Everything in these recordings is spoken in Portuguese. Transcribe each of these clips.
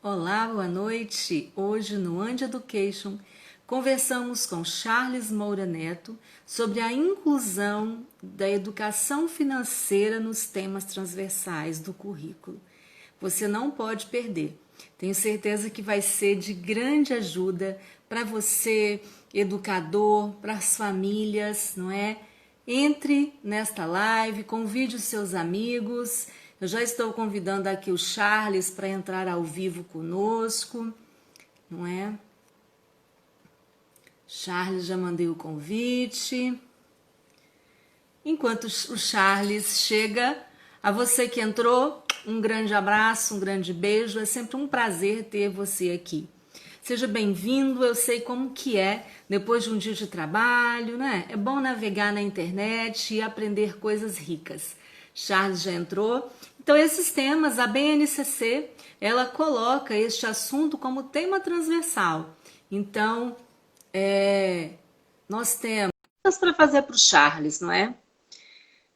Olá, boa noite. Hoje no And Education conversamos com Charles Moura Neto sobre a inclusão da educação financeira nos temas transversais do currículo. Você não pode perder. Tenho certeza que vai ser de grande ajuda para você, educador, para as famílias, não é? Entre nesta live, convide os seus amigos. Eu já estou convidando aqui o Charles para entrar ao vivo conosco, não é? Charles, já mandei o convite. Enquanto o Charles chega, a você que entrou, um grande abraço, um grande beijo. É sempre um prazer ter você aqui. Seja bem-vindo, eu sei como que é, depois de um dia de trabalho, né? É bom navegar na internet e aprender coisas ricas. Charles já entrou. Então, esses temas, a BNCC, ela coloca este assunto como tema transversal. Então, nós temos para fazer para o Charles, não é?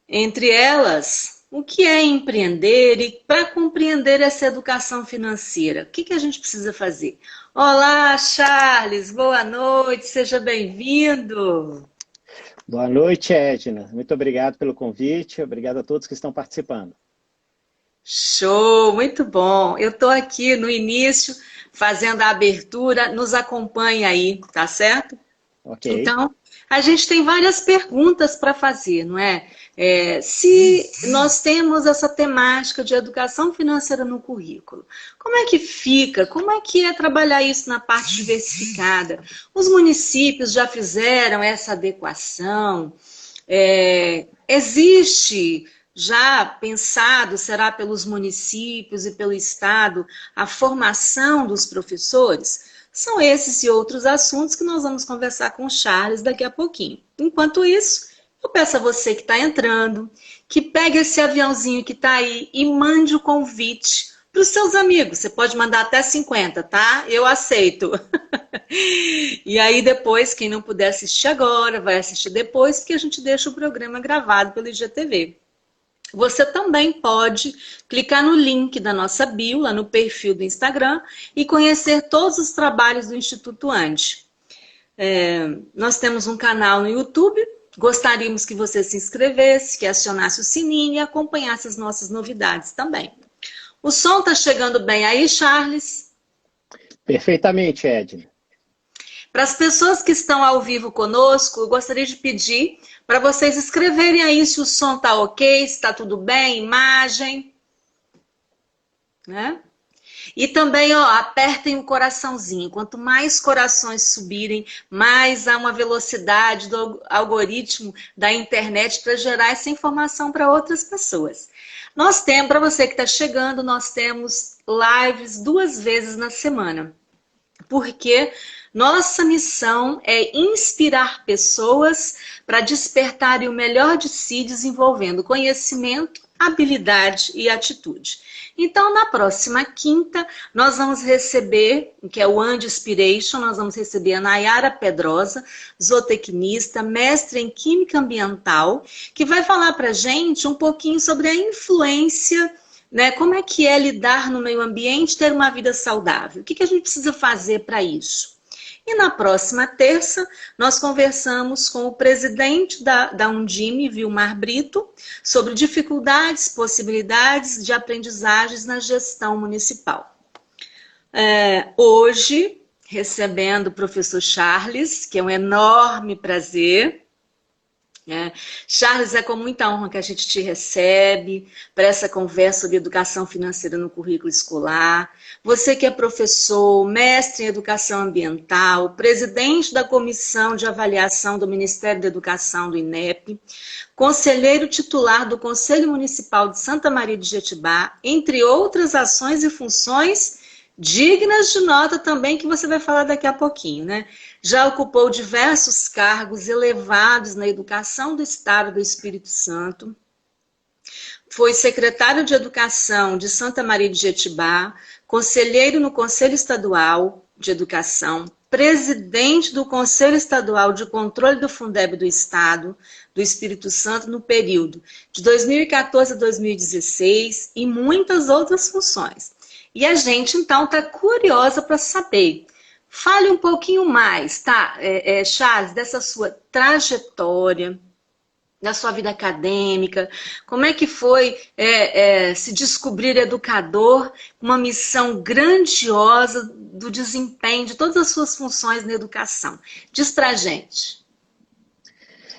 Entre elas, o que é empreender e para compreender essa educação financeira, o que a gente precisa fazer? Olá, Charles, boa noite, seja bem-vindo. Boa noite, Edna. Muito obrigado pelo convite, obrigado a todos que estão participando. Show, muito bom. Eu estou aqui no início fazendo a abertura, nos acompanha aí, tá certo? Ok. Então, a gente tem várias perguntas para fazer, não é? Se nós temos essa temática de educação financeira no currículo, como é que fica? Como é que é trabalhar isso na parte diversificada? Os municípios já fizeram essa adequação? Existe já pensado, será pelos municípios e pelo Estado, a formação dos professores? São esses e outros assuntos que nós vamos conversar com o Charles daqui a pouquinho. Enquanto isso, eu peço a você que está entrando, que pegue esse aviãozinho que está aí e mande o convite para os seus amigos. Você pode mandar até 50, tá? Eu aceito. E aí depois, quem não puder assistir agora, vai assistir depois, porque a gente deixa o programa gravado pelo IGTV. Você também pode clicar no link da nossa bio, lá no perfil do Instagram, e conhecer todos os trabalhos do Instituto ANDE. Nós temos um canal no YouTube, gostaríamos que você se inscrevesse, que acionasse o sininho e acompanhasse as nossas novidades também. O som está chegando bem aí, Charles? Perfeitamente, Edna. Para as pessoas que estão ao vivo conosco, eu gostaria de pedir para vocês escreverem aí se o som está ok, se está tudo bem, imagem, né? E também, ó, apertem o coraçãozinho. Quanto mais corações subirem, mais há uma velocidade do algoritmo da internet para gerar essa informação para outras pessoas. Nós temos, para você que está chegando, nós temos lives 2 vezes na semana. Porque nossa missão é inspirar pessoas para despertarem o melhor de si, desenvolvendo conhecimento, habilidade e atitude. Então, na próxima quinta, nós vamos receber, que é o And Inspiration, nós vamos receber a Nayara Pedrosa, zootecnista, mestre em Química Ambiental, que vai falar para a gente um pouquinho sobre a influência, né, como é que é lidar no meio ambiente, ter uma vida saudável. O que a gente precisa fazer para isso? E na próxima terça, nós conversamos com o presidente da Undime, Vilmar Brito, sobre dificuldades, possibilidades de aprendizagens na gestão municipal. Hoje, recebendo o professor Charles, que é um enorme prazer. Charles, é com muita honra que a gente te recebe para essa conversa sobre educação financeira no currículo escolar. Você que é professor, mestre em educação ambiental, presidente da comissão de avaliação do Ministério da Educação do INEP, conselheiro titular do Conselho Municipal de Santa Maria de Jetibá, entre outras ações e funções dignas de nota também, que você vai falar daqui a pouquinho, né? Já ocupou diversos cargos elevados na educação do Estado do Espírito Santo. Foi secretário de Educação de Santa Maria de Jetibá, conselheiro no Conselho Estadual de Educação, presidente do Conselho Estadual de Controle do Fundeb do Estado do Espírito Santo no período de 2014 a 2016 e muitas outras funções. E a gente, então, está curiosa para saber. Fale um pouquinho mais, tá, Charles, dessa sua trajetória, da sua vida acadêmica, como é que foi se descobrir educador, uma missão grandiosa do desempenho de todas as suas funções na educação. Diz pra gente.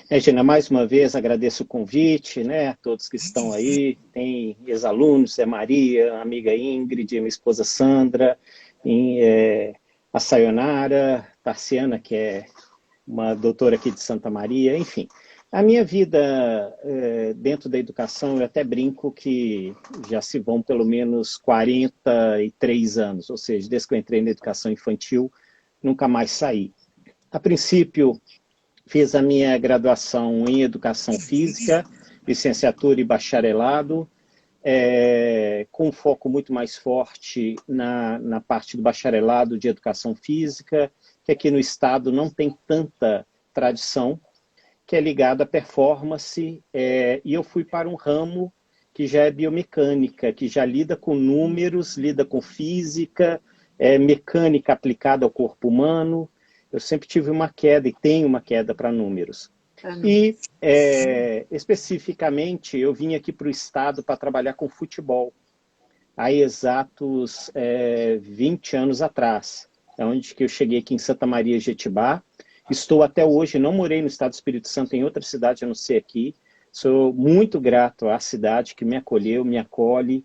Regina, mais uma vez agradeço o convite, né, a todos que estão aí, tem ex-alunos, Zé Maria, a amiga Ingrid, minha esposa Sandra, a Sayonara, Tarciana, que é uma doutora aqui de Santa Maria, enfim. A minha vida dentro da educação, eu até brinco que já se vão pelo menos 43 anos, ou seja, desde que eu entrei na educação infantil, nunca mais saí. A princípio, fiz a minha graduação em Educação Física, licenciatura e bacharelado, com um foco muito mais forte na parte do bacharelado de Educação Física, que aqui no estado não tem tanta tradição, que é ligado à performance, e eu fui para um ramo que já é biomecânica, que já lida com números, lida com física, mecânica aplicada ao corpo humano. Eu sempre tive uma queda, e tenho uma queda para números. E, especificamente, eu vim aqui para o estado para trabalhar com futebol, há exatos 20 anos atrás, onde que eu cheguei aqui em Santa Maria, Jetibá. Estou até hoje, não morei no estado do Espírito Santo, em outra cidade, a não ser aqui. Sou muito grato à cidade que me acolheu, me acolhe,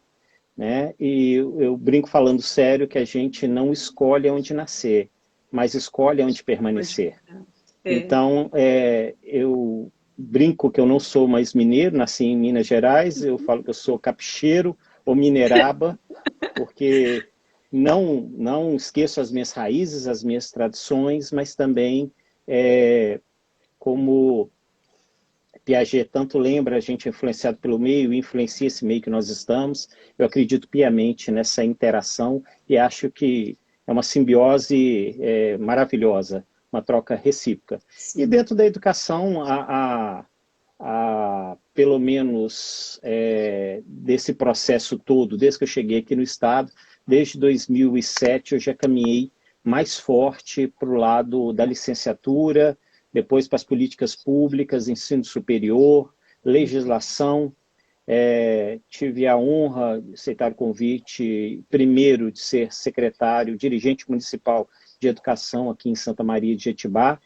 né? E eu brinco falando sério que a gente não escolhe onde nascer, mas escolhe onde permanecer. Então, eu brinco que eu não sou mais mineiro, nasci em Minas Gerais, eu falo que eu sou capixeiro ou mineraba, porque não esqueço as minhas raízes, as minhas tradições, mas também, como Piaget tanto lembra, a gente é influenciado pelo meio, influencia esse meio que nós estamos. Eu acredito piamente nessa interação e acho que é uma simbiose maravilhosa, uma troca recíproca. Sim. E dentro da educação, pelo menos desse processo todo, desde que eu cheguei aqui no estado, desde 2007 eu já caminhei mais forte para o lado da licenciatura, depois para as políticas públicas, ensino superior, legislação. Tive a honra de aceitar o convite, primeiro, de ser secretário, dirigente municipal de educação aqui em Santa Maria de Jetibá.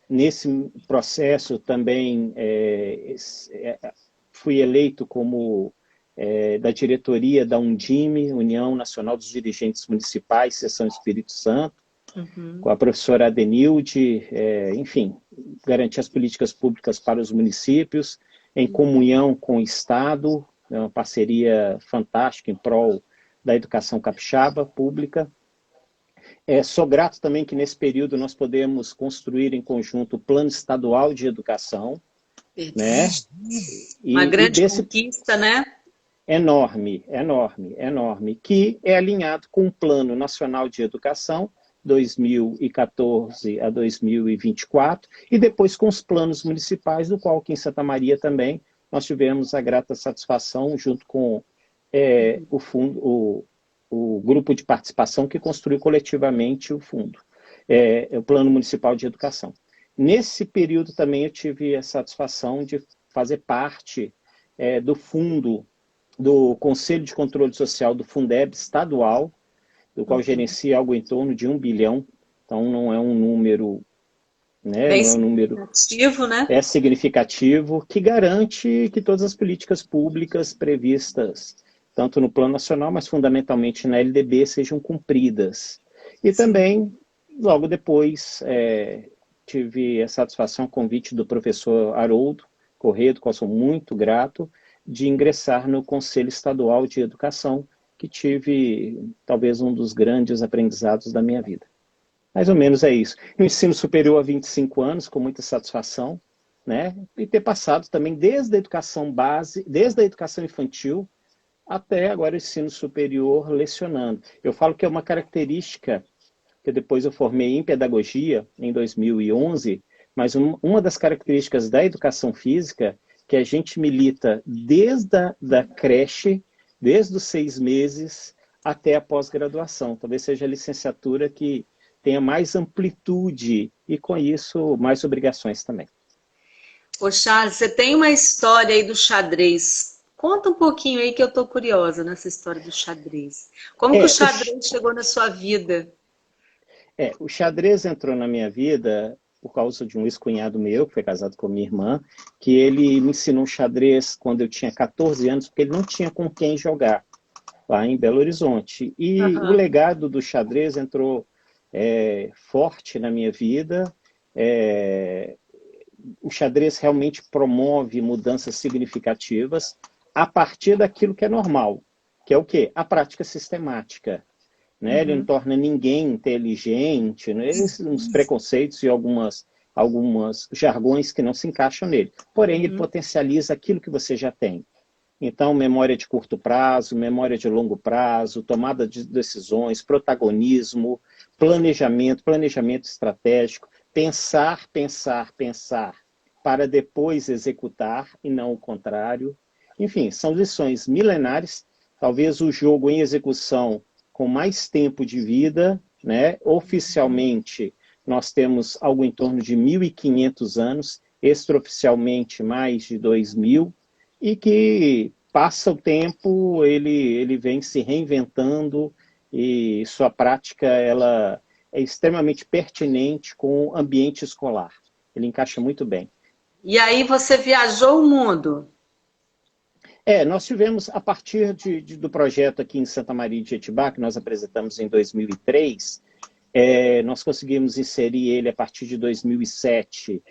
Nesse processo também fui eleito como da diretoria da Undime, União Nacional dos Dirigentes Municipais, Seção Espírito Santo, com a professora Adenilde, enfim, garantir as políticas públicas para os municípios, em comunhão com o Estado, uma parceria fantástica em prol da educação capixaba pública. Sou grato também que nesse período nós podemos construir em conjunto o Plano Estadual de Educação. Né? Uma grande conquista, né? Enorme, que é alinhado com o Plano Nacional de Educação, 2014 a 2024, e depois com os planos municipais, do qual aqui em Santa Maria também nós tivemos a grata satisfação, junto com o grupo de participação que construiu coletivamente o fundo, o Plano Municipal de Educação. Nesse período também eu tive a satisfação de fazer parte do fundo do Conselho de Controle Social do Fundeb estadual, do qual gerencia algo em torno de 1 bilhão, então não é um número, né, bem significativo, né? É significativo, que garante que todas as políticas públicas previstas, tanto no plano nacional, mas fundamentalmente na LDB, sejam cumpridas. E também, logo depois, tive a satisfação, convite do professor Haroldo Corrêa, do qual sou muito grato, de ingressar no Conselho Estadual de Educação, que tive talvez um dos grandes aprendizados da minha vida. Mais ou menos é isso. No ensino superior há 25 anos, com muita satisfação, né? E ter passado também desde a educação base, desde a educação infantil, até agora o ensino superior lecionando. Eu falo que é uma característica, que depois eu formei em pedagogia, em 2011, mas uma das características da educação física, que a gente milita desde a creche, desde os 6 meses até a pós-graduação. Talvez seja a licenciatura que tenha mais amplitude e, com isso, mais obrigações também. Ô Charles, você tem uma história aí do xadrez. Conta um pouquinho aí que eu tô curiosa nessa história do xadrez. Como que o xadrez chegou na sua vida? O xadrez entrou na minha vida por causa de um ex-cunhado meu, que foi casado com minha irmã, que ele me ensinou xadrez quando eu tinha 14 anos, porque ele não tinha com quem jogar lá em Belo Horizonte. E o legado do xadrez entrou forte na minha vida. O xadrez realmente promove mudanças significativas a partir daquilo que é normal, que é o quê? A prática sistemática. Né? Ele não torna ninguém inteligente, né? Uns preconceitos e algumas jargões que não se encaixam nele. Porém, ele potencializa aquilo que você já tem. Então, memória de curto prazo, memória de longo prazo, tomada de decisões, protagonismo, planejamento estratégico, pensar para depois executar e não o contrário. Enfim, são lições milenares. Talvez o jogo em execução com mais tempo de vida, né? Oficialmente, nós temos algo em torno de 1.500 anos, extraoficialmente mais de 2.000, e que passa o tempo, ele vem se reinventando e sua prática ela é extremamente pertinente com o ambiente escolar. Ele encaixa muito bem. E aí você viajou o mundo? Nós tivemos, a partir do projeto aqui em Santa Maria de Jetibá, que nós apresentamos em 2003, nós conseguimos inserir ele a partir de 2007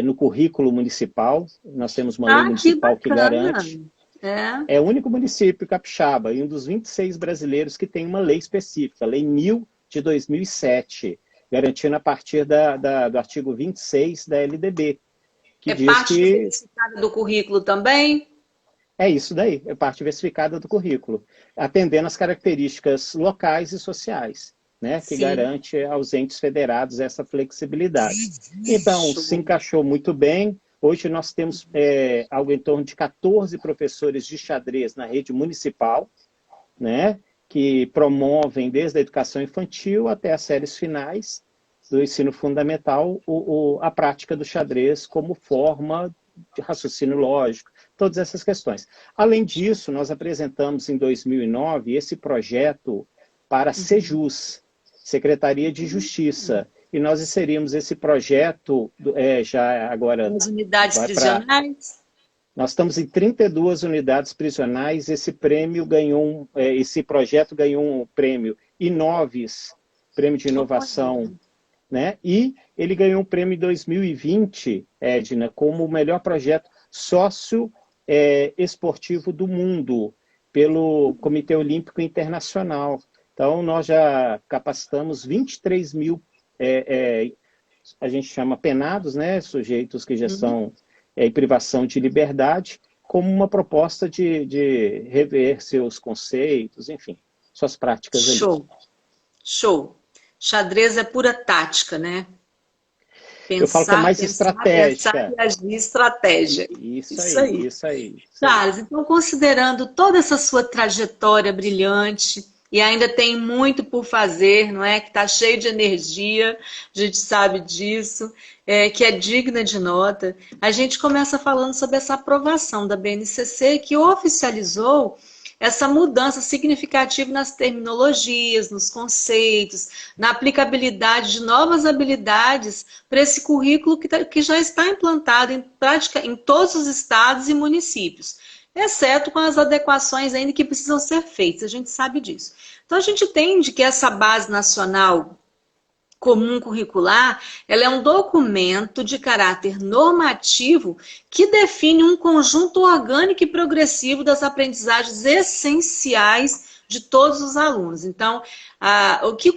no currículo municipal. Nós temos uma lei municipal que garante. É o único município capixaba e um dos 26 brasileiros que tem uma lei específica, a Lei 1000 de 2007, garantindo a partir do artigo 26 da LDB. Que diz parte que... diversificada do currículo também? É isso daí, é parte diversificada do currículo, atendendo às características locais e sociais, né, que garante aos entes federados essa flexibilidade. Então, se encaixou muito bem. Hoje nós temos algo em torno de 14 professores de xadrez na rede municipal, né, que promovem desde a educação infantil até as séries finais do ensino fundamental a prática do xadrez como forma de raciocínio lógico, todas essas questões. Além disso, nós apresentamos em 2009 esse projeto para a Sejus, Secretaria de Justiça, e nós inserimos esse projeto já agora... As unidades prisionais? Nós estamos em 32 unidades prisionais. Esse projeto ganhou um prêmio Inoves, prêmio de inovação, né? E ele ganhou um prêmio em 2020, Edna, como o melhor projeto sócio-esportivo do mundo, pelo Comitê Olímpico Internacional. Então, nós já capacitamos 23.000, a gente chama penados, né? Sujeitos que já estão em privação de liberdade, como uma proposta de rever seus conceitos, enfim, suas práticas ali. Show. Xadrez é pura tática, né? Eu falo que é mais estratégica. Pensar e agir estratégia. Isso aí. Charles, então, considerando toda essa sua trajetória brilhante, e ainda tem muito por fazer, não é? Que está cheio de energia, a gente sabe disso, que é digna de nota. A gente começa falando sobre essa aprovação da BNCC, que oficializou essa mudança significativa nas terminologias, nos conceitos, na aplicabilidade de novas habilidades para esse currículo que já está implantado em todos os estados e municípios, exceto com as adequações ainda que precisam ser feitas, a gente sabe disso. Então a gente entende que essa base nacional comum curricular, ela é um documento de caráter normativo que define um conjunto orgânico e progressivo das aprendizagens essenciais de todos os alunos. Então, o que o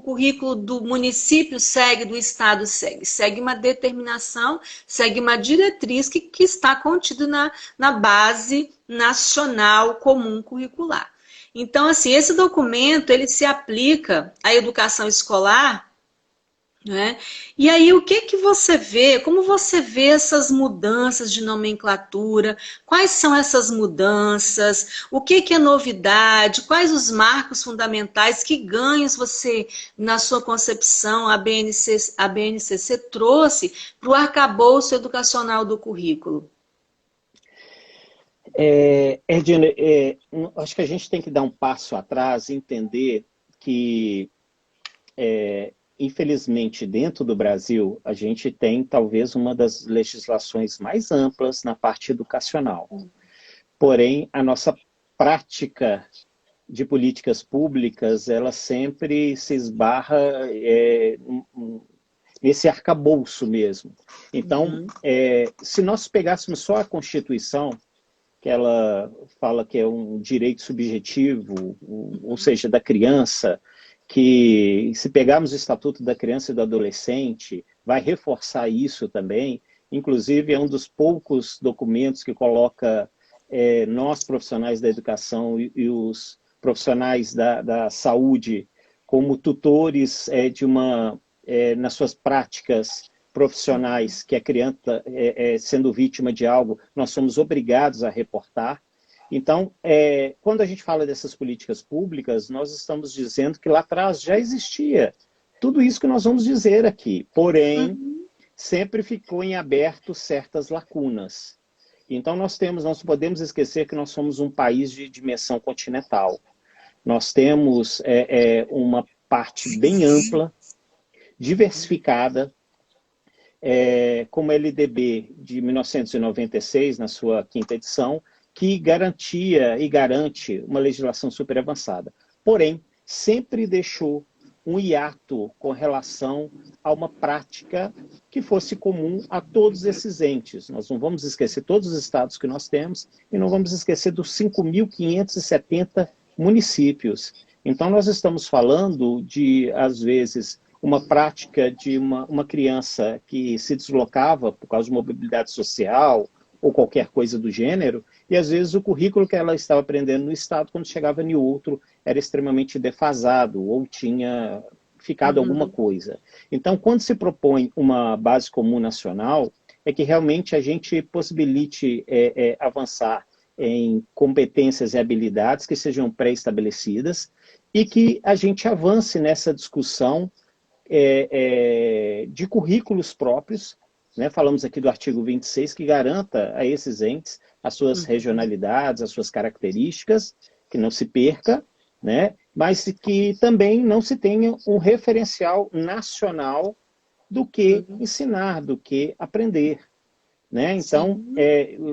currículo do município segue, do estado segue? Segue uma determinação, segue uma diretriz que está contida na base nacional comum curricular. Então, assim, esse documento, ele se aplica à educação escolar né? E aí, o que que você vê? Como você vê essas mudanças de nomenclatura? Quais são essas mudanças? O que que é novidade? Quais os marcos fundamentais? Que ganhos você, na sua concepção, a BNCC trouxe para o arcabouço educacional do currículo? Erdine, acho que a gente tem que dar um passo atrás e entender que infelizmente, dentro do Brasil, a gente tem talvez uma das legislações mais amplas na parte educacional. Porém, a nossa prática de políticas públicas, ela sempre se esbarra nesse arcabouço mesmo. Então, se nós pegássemos só a Constituição, que ela fala que é um direito subjetivo, ou seja, da criança, que se pegarmos o Estatuto da Criança e do Adolescente, vai reforçar isso também. Inclusive, é um dos poucos documentos que coloca nós, profissionais da educação e os profissionais da saúde, como tutores nas suas práticas profissionais, que a criança sendo vítima de algo, nós somos obrigados a reportar. Então, quando a gente fala dessas políticas públicas, nós estamos dizendo que lá atrás já existia tudo isso que nós vamos dizer aqui, porém, sempre ficou em aberto certas lacunas. Então, nós não podemos esquecer que nós somos um país de dimensão continental. Nós temos uma parte bem ampla, diversificada, como a LDB de 1996, na sua quinta edição, que garantia e garante uma legislação super avançada. Porém, sempre deixou um hiato com relação a uma prática que fosse comum a todos esses entes. Nós não vamos esquecer todos os estados que nós temos e não vamos esquecer dos 5.570 municípios. Então, nós estamos falando de, às vezes, uma prática de uma criança que se deslocava por causa de mobilidade social ou qualquer coisa do gênero, e às vezes o currículo que ela estava aprendendo no estado, quando chegava em outro, era extremamente defasado ou tinha ficado alguma coisa. Então, quando se propõe uma base comum nacional, é que realmente a gente possibilite avançar em competências e habilidades que sejam pré-estabelecidas e que a gente avance nessa discussão de currículos próprios, né? Falamos aqui do artigo 26, que garanta a esses entes as suas regionalidades, as suas características, que não se perca, né? Mas que também não se tenha um referencial nacional do que ensinar, do que aprender. Né? Então,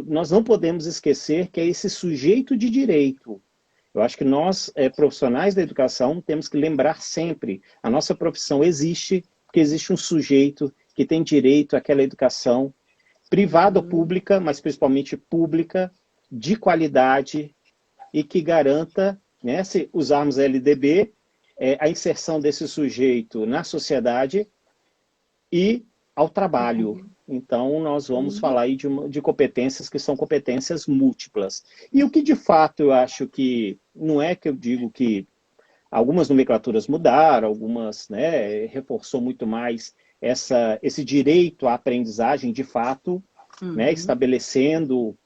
nós não podemos esquecer que é esse sujeito de direito. Eu acho que nós, profissionais da educação, temos que lembrar sempre, a nossa profissão existe porque existe um sujeito que tem direito àquela educação privada ou pública, mas principalmente pública, de qualidade e que garanta, né, se usarmos a LDB, a inserção desse sujeito na sociedade e ao trabalho. Então, nós vamos falar aí de competências que são competências múltiplas. E o que, de fato, eu acho que, não é que eu digo que algumas nomenclaturas mudaram, algumas, né, reforçou muito mais esse direito à aprendizagem, de fato, né, estabelecendo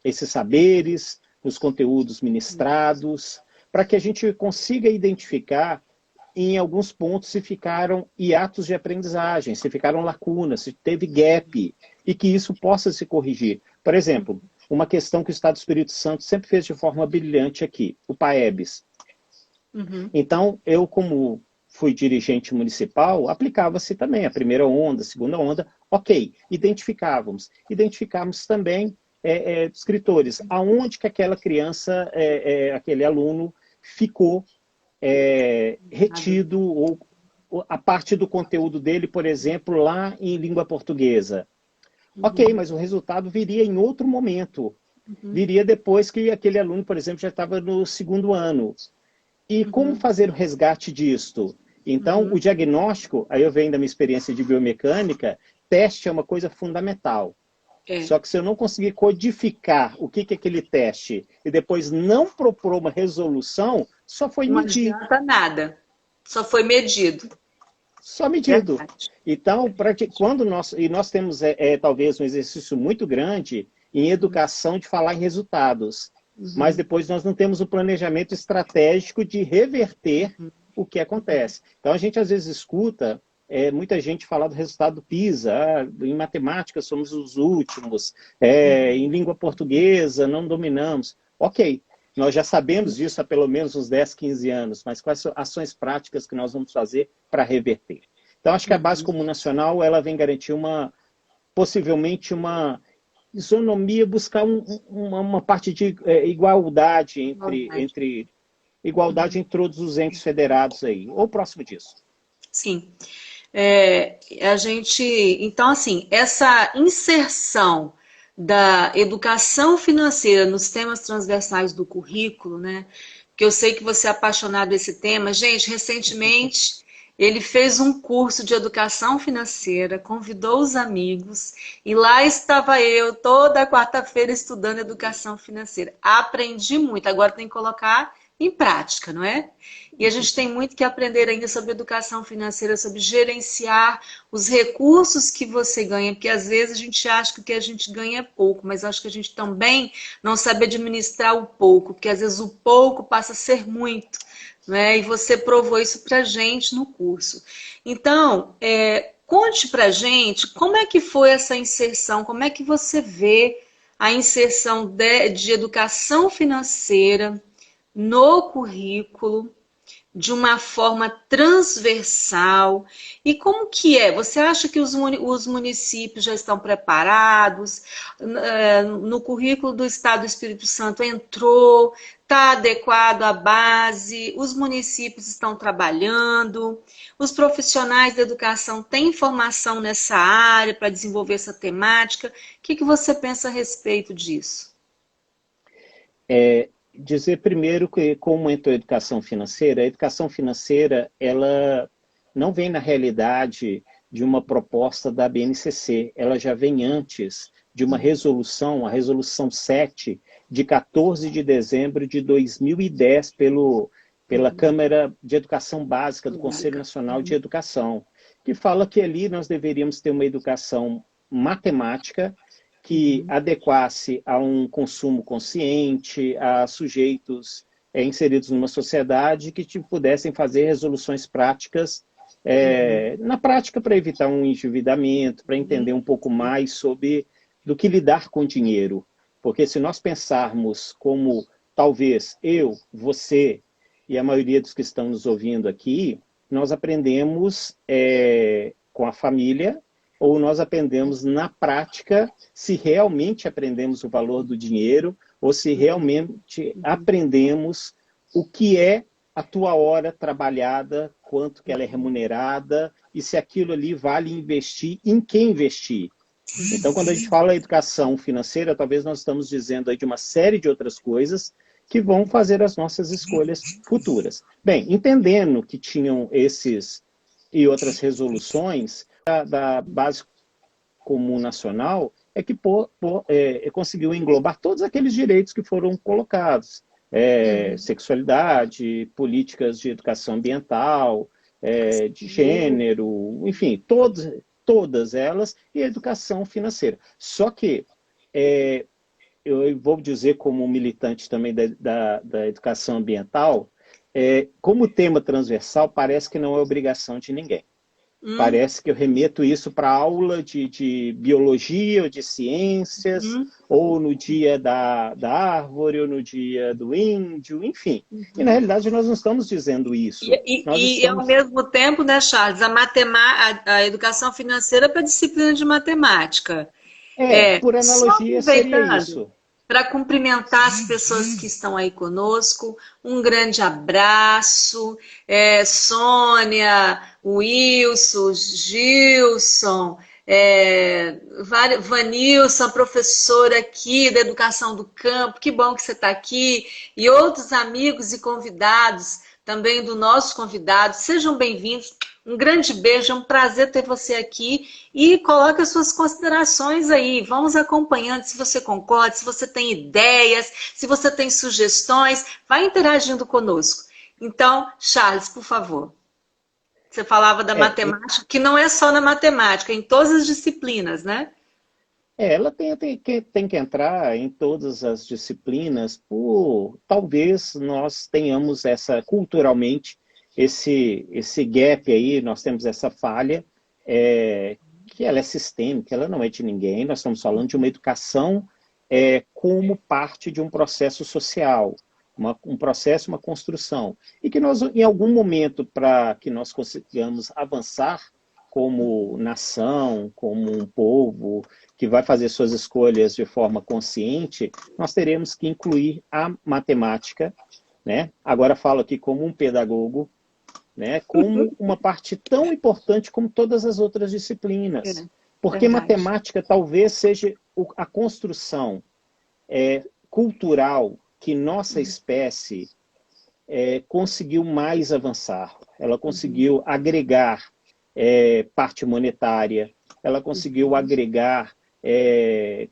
esses saberes, os conteúdos ministrados, para que a gente consiga identificar em alguns pontos se ficaram hiatos de aprendizagem, se ficaram lacunas, se teve gap, e que isso possa se corrigir. Por exemplo, uma questão que o Estado do Espírito Santo sempre fez de forma brilhante aqui, o PAEBs. Então, eu, como fui dirigente municipal, aplicava-se também a primeira onda, a segunda onda, ok, identificávamos. Identificávamos também escritores, aonde que aquela criança, aquele aluno ficou retido, ou a parte do conteúdo dele, por exemplo, lá em língua portuguesa. Ok, mas o resultado viria em outro momento. Viria depois que aquele aluno, por exemplo, já estava no segundo ano. E como fazer o resgate disto? Então, o diagnóstico, aí eu venho da minha experiência de biomecânica, teste é uma coisa fundamental. Só que se eu não conseguir codificar o que é aquele teste e depois não propor uma resolução, só foi medir. Não adianta nada. Só foi medido. só medido. Verdade. Então, quando nós temos talvez um exercício muito grande em educação de falar em resultados, mas depois nós não temos o planejamento estratégico de reverter o que acontece. Então, a gente às vezes escuta muita gente falar do resultado do PISA, em matemática somos os últimos, em língua portuguesa não dominamos. Ok, nós já sabemos disso há pelo menos uns 10, 15 anos, mas quais são ações práticas que nós vamos fazer para reverter? Então, acho que a Base Comum Nacional ela vem garantir possivelmente uma isonomia, buscar uma parte de igualdade igualdade entre todos os entes federados aí, ou próximo disso. Sim. Então, assim, essa inserção da educação financeira nos temas transversais do currículo, né? Que eu sei que você é apaixonado desse tema. Gente, recentemente ele fez um curso de educação financeira, convidou os amigos e lá estava eu toda quarta-feira estudando educação financeira. Aprendi muito, agora tem que colocar em prática, não é? E a gente tem muito que aprender ainda sobre educação financeira, sobre gerenciar os recursos que você ganha, porque às vezes a gente acha que o que a gente ganha é pouco, mas acho que a gente também não sabe administrar o pouco, porque às vezes o pouco passa a ser muito, né? E você provou isso pra gente no curso. Então, conte pra gente como é que foi essa inserção, como é que você vê a inserção de educação financeira no currículo, de uma forma transversal. E como que é? Você acha que os municípios já estão preparados? No currículo do Estado do Espírito Santo entrou? Está adequado à base? Os municípios estão trabalhando? Os profissionais da educação têm formação nessa área para desenvolver essa temática? O que você pensa a respeito disso? Dizer primeiro que como entrou a educação financeira ela não vem na realidade de uma proposta da BNCC, ela já vem antes de uma resolução, a resolução 7 de 14 de dezembro de 2010 pela Câmara de Educação Básica do Conselho Nacional de Educação, que fala que ali nós deveríamos ter uma educação matemática que adequasse a um consumo consciente, a sujeitos inseridos numa sociedade que pudessem fazer resoluções práticas, na prática para evitar um endividamento, para entender um pouco mais sobre do que lidar com dinheiro. Porque se nós pensarmos como talvez eu, você e a maioria dos que estão nos ouvindo aqui, nós aprendemos com a família, ou nós aprendemos na prática, se realmente aprendemos o valor do dinheiro, ou se realmente aprendemos o que é a tua hora trabalhada, quanto que ela é remunerada, e se aquilo ali vale investir, em quem investir. Então, quando a gente fala educação financeira, talvez nós estamos dizendo aí de uma série de outras coisas que vão fazer as nossas escolhas futuras. Bem, entendendo que tinham esses e outras resoluções, da Base Comum Nacional que conseguiu englobar todos aqueles direitos que foram colocados. Sexualidade, políticas de educação ambiental, de gênero, enfim, todas elas, e educação financeira. Só que, eu vou dizer como militante também da educação ambiental, como tema transversal, parece que não é obrigação de ninguém. Parece que eu remeto isso para aula de biologia ou de ciências, ou no dia da árvore, ou no dia do índio, enfim. E na realidade nós não estamos dizendo isso. Ao mesmo tempo, né, Charles, a educação financeira é para a disciplina de matemática. Por analogia seria isso. Para cumprimentar as pessoas que estão aí conosco, um grande abraço, Sônia, Wilson, Gilson, Vanilson, professora aqui da Educação do Campo, que bom que você está aqui, e outros amigos e convidados, também do nosso convidado, sejam bem-vindos. Um grande beijo, é um prazer ter você aqui e coloque as suas considerações aí. Vamos acompanhando se você concorda, se você tem ideias, se você tem sugestões, vai interagindo conosco. Então, Charles, por favor. Você falava da matemática, que não é só na matemática, é em todas as disciplinas, né? Ela tem que entrar em todas as disciplinas, por talvez nós tenhamos culturalmente, esse gap aí, nós temos essa falha, que ela é sistêmica, ela não é de ninguém, nós estamos falando de uma educação como parte de um processo social, um processo, uma construção. E que nós, em algum momento, para que nós consigamos avançar como nação, como um povo que vai fazer suas escolhas de forma consciente, nós teremos que incluir a matemática, né? Agora falo aqui como um pedagogo, né? Como uma parte tão importante como todas as outras disciplinas. Porque matemática talvez seja a construção cultural que nossa espécie conseguiu mais avançar. Ela conseguiu agregar parte monetária, ela conseguiu agregar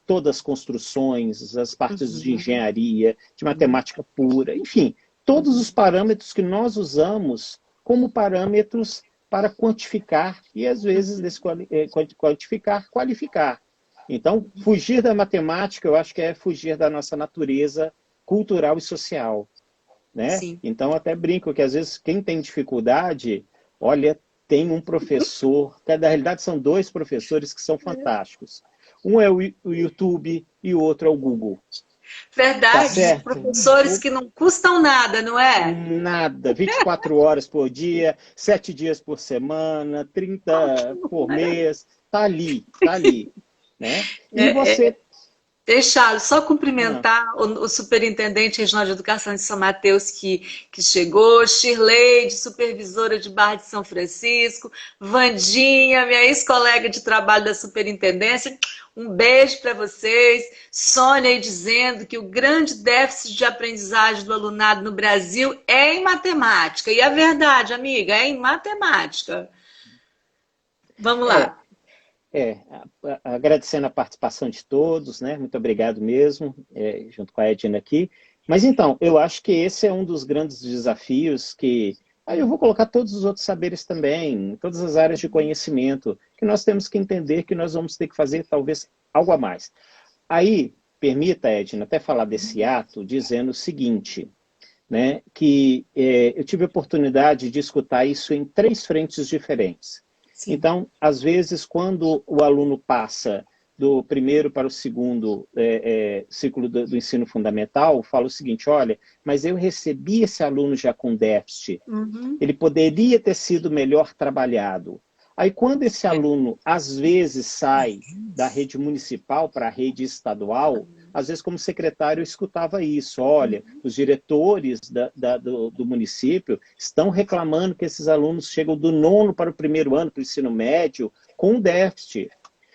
todas as construções, as partes de engenharia, de matemática pura, enfim, todos os parâmetros que nós usamos como parâmetros para quantificar e, às vezes, quantificar, qualificar. Então, fugir da matemática, eu acho que é fugir da nossa natureza cultural e social, né? Sim. Então, até brinco que, às vezes, quem tem dificuldade, olha, tem um professor, que na realidade são dois professores que são fantásticos. Um é o YouTube e o outro é o Google. Verdade, Tá, professores que não custam nada, não é? Nada, 24 horas por dia, 7 dias por semana, 30 por mês, tá ali, né? E você... Charles, só cumprimentar o superintendente regional de educação de São Mateus que chegou, Shirley, supervisora de Barra de São Francisco, Vandinha, minha ex-colega de trabalho da superintendência, um beijo para vocês. Sônia aí dizendo que o grande déficit de aprendizagem do alunado no Brasil é em matemática. E a verdade, amiga, é em matemática. Vamos lá. Agradecendo a participação de todos, né? Muito obrigado mesmo, junto com a Edna aqui. Mas então, eu acho que esse é um dos grandes desafios que... Aí eu vou colocar todos os outros saberes também, todas as áreas de conhecimento, que nós temos que entender que nós vamos ter que fazer talvez algo a mais. Aí, permita, Edna, até falar desse ato, dizendo o seguinte, né? Que eu tive a oportunidade de escutar isso em 3 frentes diferentes. Sim. Então, às vezes, quando o aluno passa do primeiro para o segundo ciclo do ensino fundamental, fala o seguinte, olha, mas eu recebi esse aluno já com déficit, ele poderia ter sido melhor trabalhado. Aí, quando esse aluno, às vezes, sai da rede municipal para a rede estadual, às vezes, como secretário, eu escutava isso. Olha, os diretores do município estão reclamando que esses alunos chegam do 9º para o 1º ano, para o ensino médio, com déficit.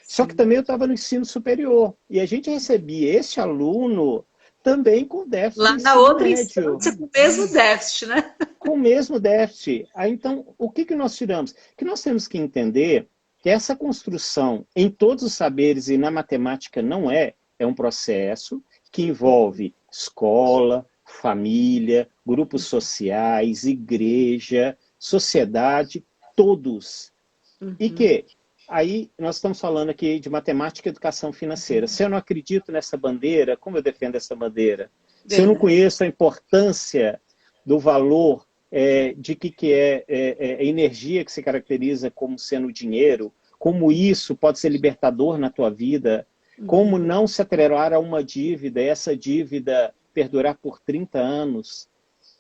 Só que também eu estava no ensino superior. E a gente recebia esse aluno também com déficit. Lá na outra instância, com o mesmo déficit, né? Com o mesmo déficit. Aí, então, o que nós tiramos? Que nós temos que entender que essa construção em todos os saberes e na matemática não é um processo que envolve escola, família, grupos sociais, igreja, sociedade, todos. E que aí nós estamos falando aqui de matemática e educação financeira. Se eu não acredito nessa bandeira, como eu defendo essa bandeira? Se eu não conheço a importância do valor de que é a energia que se caracteriza como sendo o dinheiro, como isso pode ser libertador na tua vida, como não se atrelar a uma dívida, essa dívida perdurar por 30 anos,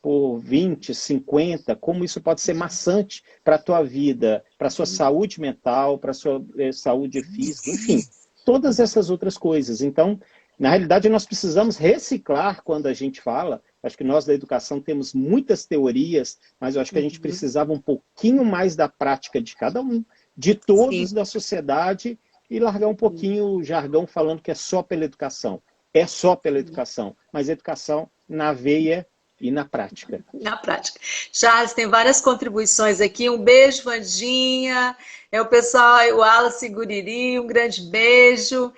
por 20, 50, como isso pode ser maçante para a tua vida, para a sua saúde mental, para a sua saúde física, enfim, todas essas outras coisas. Então, na realidade, nós precisamos reciclar quando a gente fala. Acho que nós da educação temos muitas teorias, mas eu acho que a gente precisava um pouquinho mais da prática de cada um, de todos da sociedade, e largar um pouquinho o jargão falando que é só pela educação. É só pela educação, mas educação na veia e na prática. Na prática. Charles, tem várias contribuições aqui. Um beijo, Vandinha. É o pessoal, o Wallace Guriri, um grande beijo.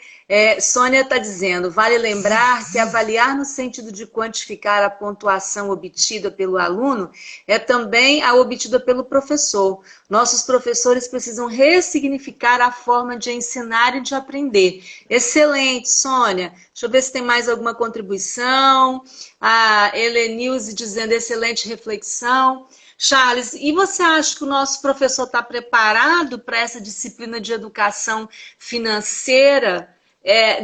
Sônia está dizendo, vale lembrar que avaliar no sentido de quantificar a pontuação obtida pelo aluno é também a obtida pelo professor. Nossos professores precisam ressignificar a forma de ensinar e de aprender. Excelente, Sônia. Deixa eu ver se tem mais alguma contribuição. A Helenilze dizendo, excelente reflexão. Charles, e você acha que o nosso professor está preparado para essa disciplina de educação financeira,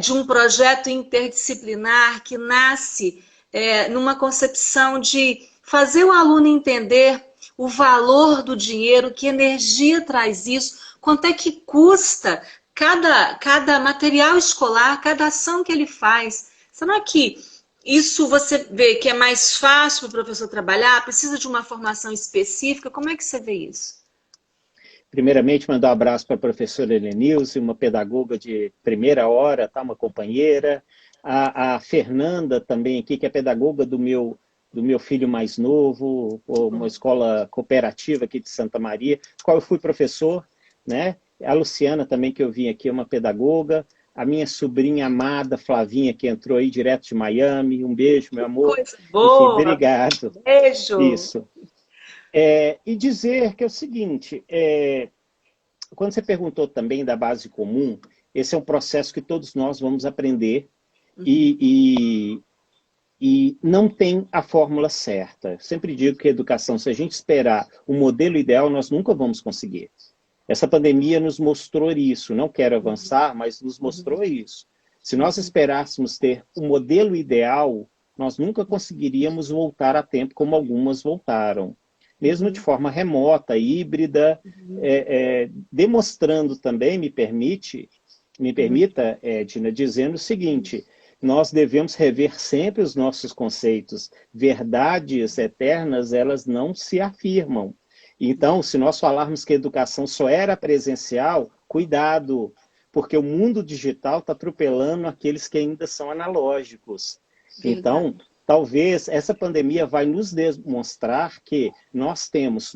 de um projeto interdisciplinar que nasce numa concepção de fazer o aluno entender o valor do dinheiro, que energia traz isso, quanto é que custa cada material escolar, cada ação que ele faz? Será que isso você vê que é mais fácil para o professor trabalhar? Precisa de uma formação específica? Como é que você vê isso? Primeiramente, mandar um abraço para a professora Helenilze, uma pedagoga de primeira hora, tá? Uma companheira. A Fernanda também aqui, que é pedagoga do meu filho mais novo, uma escola cooperativa aqui de Santa Maria, qual eu fui professor, né? A Luciana também, que eu vim aqui, é uma pedagoga. A minha sobrinha amada, Flavinha, que entrou aí direto de Miami. Um beijo, meu amor. Coisa boa! Enfim, obrigado. Beijo! Isso. E dizer que é o seguinte, quando você perguntou também da base comum, esse é um processo que todos nós vamos aprender e não tem a fórmula certa. Sempre digo que a educação, se a gente esperar o modelo ideal, nós nunca vamos conseguir. Essa pandemia nos mostrou isso, não quero avançar, mas nos mostrou isso. Se nós esperássemos ter o modelo ideal, nós nunca conseguiríamos voltar a tempo como algumas voltaram. Mesmo de forma remota, híbrida, demonstrando também, me permita, Edna, dizendo o seguinte, nós devemos rever sempre os nossos conceitos. Verdades eternas, elas não se afirmam. Então, se nós falarmos que a educação só era presencial, cuidado, porque o mundo digital está atropelando aqueles que ainda são analógicos. Então, talvez essa pandemia vai nos demonstrar que nós temos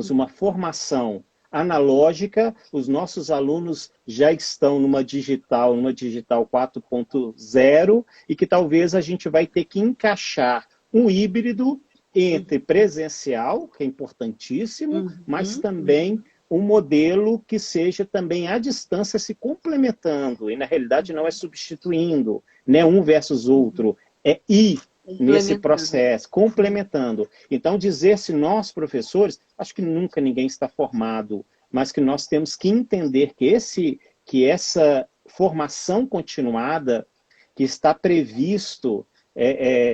uma formação analógica, os nossos alunos já estão numa digital 4.0 e que talvez a gente vai ter que encaixar um híbrido entre presencial, que é importantíssimo, mas também um modelo que seja também à distância se complementando, e na realidade não é substituindo, né, um versus outro, é ir nesse processo, complementando. Então dizer-se nós, professores, acho que nunca ninguém está formado, mas que nós temos que entender que essa formação continuada que está previsto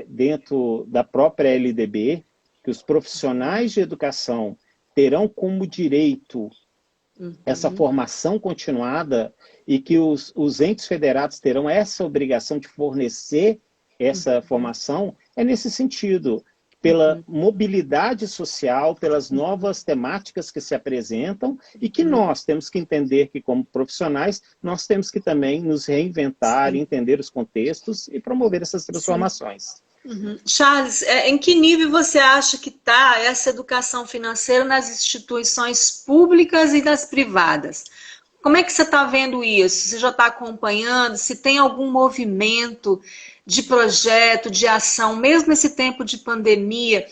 dentro da própria LDB, que os profissionais de educação terão como direito essa formação continuada e que os entes federados terão essa obrigação de fornecer essa formação, é nesse sentido, pela mobilidade social, pelas novas temáticas que se apresentam e que nós temos que entender que, como profissionais, nós temos que também nos reinventar, entender os contextos e promover essas transformações. Charles, em que nível você acha que está essa educação financeira nas instituições públicas e nas privadas? Como é que você está vendo isso? Você já está acompanhando? Se tem algum movimento de projeto, de ação, mesmo nesse tempo de pandemia,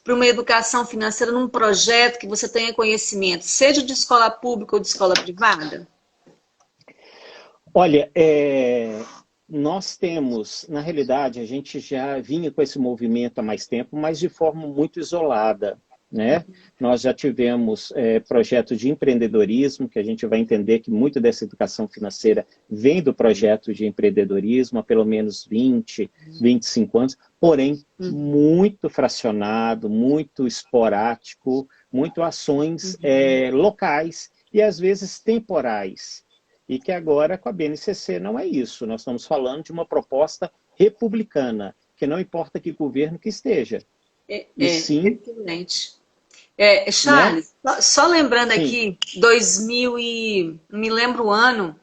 para uma educação financeira num projeto que você tenha conhecimento, seja de escola pública ou de escola privada? Olha, nós temos, na realidade, a gente já vinha com esse movimento há mais tempo, mas de forma muito isolada, né? Nós já tivemos projetos de empreendedorismo, que a gente vai entender que muito dessa educação financeira vem do projeto de empreendedorismo há pelo menos 20, 25 anos, porém muito fracionado, muito esporádico, muito ações locais e às vezes temporais. E que agora com a BNCC não é isso, nós estamos falando de uma proposta republicana, que não importa que governo que esteja. E sim... Excelente. Charles, né? Só lembrando aqui, 2000 e... não me lembro o ano,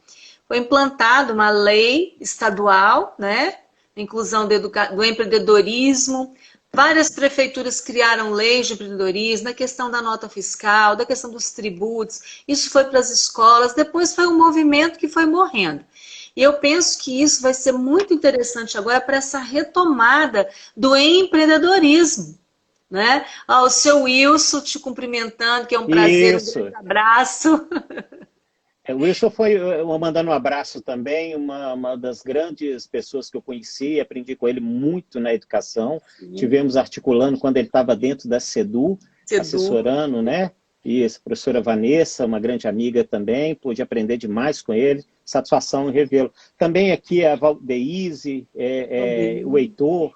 foi implantada uma lei estadual, né? Inclusão do empreendedorismo Várias prefeituras criaram leis de empreendedorismo, na questão da nota fiscal, da questão dos tributos. Isso foi para as escolas, depois foi um movimento que foi morrendo. E eu penso que isso vai ser muito interessante agora para essa retomada do empreendedorismo, né? O seu Wilson te cumprimentando, que é um prazer, um Isso. grande abraço. O Wilson foi, mandando um abraço também, uma das grandes pessoas que eu conheci, aprendi com ele muito na educação. Tivemos articulando quando ele estava dentro da CEDU, assessorando, né? E a professora Vanessa, uma grande amiga também, pude aprender demais com ele, satisfação em revê-lo. Também aqui a Valdeise, o Heitor,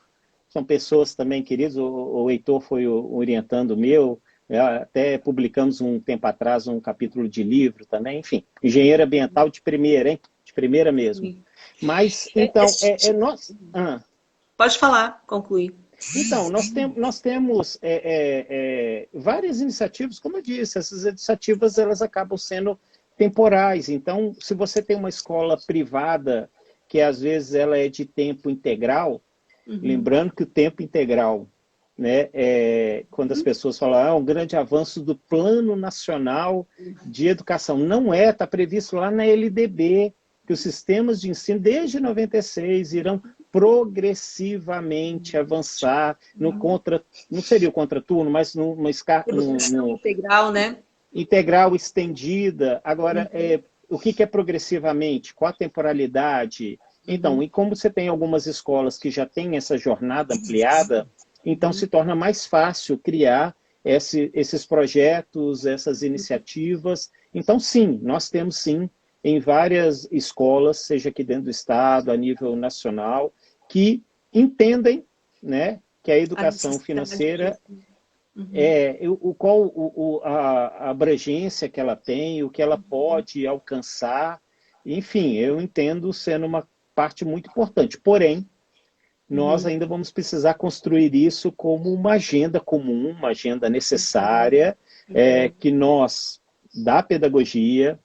são pessoas também queridas, o Heitor foi o orientando meu, até publicamos um tempo atrás um capítulo de livro também, enfim, engenheiro ambiental de primeira, hein? De primeira mesmo. Sim. Mas, então, nós... Pode falar, concluir. Então, nós temos várias iniciativas, como eu disse, essas iniciativas elas acabam sendo temporais. Então, se você tem uma escola privada, que às vezes ela é de tempo integral, lembrando que o tempo integral, né, quando as pessoas falam, um grande avanço do Plano Nacional de Educação. Não está previsto lá na LDB, que os sistemas de ensino, desde 96, irão progressivamente avançar não seria o contraturno, mas numa escala integral, né? Integral estendida. Agora, o que é progressivamente? Qual a temporalidade? Então, e como você tem algumas escolas que já têm essa jornada ampliada, então se torna mais fácil criar esses projetos, essas iniciativas. Então, sim, nós temos sim, em várias escolas, seja aqui dentro do estado, a nível nacional, que entendem, né, que a educação financeira a abrangência que ela tem, o que ela pode alcançar. Enfim, eu entendo sendo uma parte muito importante. Porém, nós ainda vamos precisar construir isso como uma agenda comum, uma agenda necessária, que nós, da pedagogia,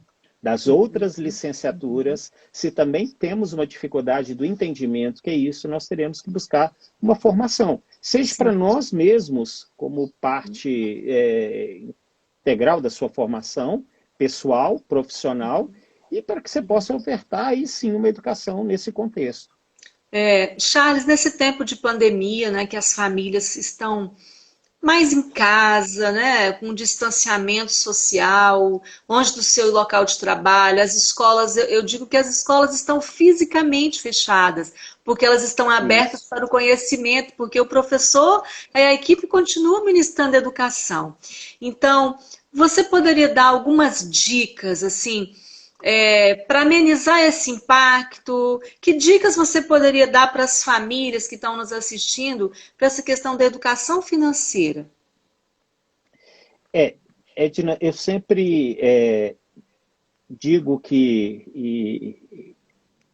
das outras licenciaturas, se também temos uma dificuldade do entendimento, que é isso, nós teremos que buscar uma formação. Seja para nós mesmos, como parte integral da sua formação pessoal, profissional, e para que você possa ofertar, aí sim, uma educação nesse contexto. Charles, nesse tempo de pandemia, né, que as famílias estão mais em casa, né, com distanciamento social, longe do seu local de trabalho, as escolas, eu digo que as escolas estão fisicamente fechadas, porque elas estão abertas para o conhecimento, porque o professor e a equipe continuam ministrando educação. Então, você poderia dar algumas dicas, assim, para amenizar esse impacto? Que dicas você poderia dar para as famílias que estão nos assistindo para essa questão da educação financeira? Edna, eu sempre digo que, e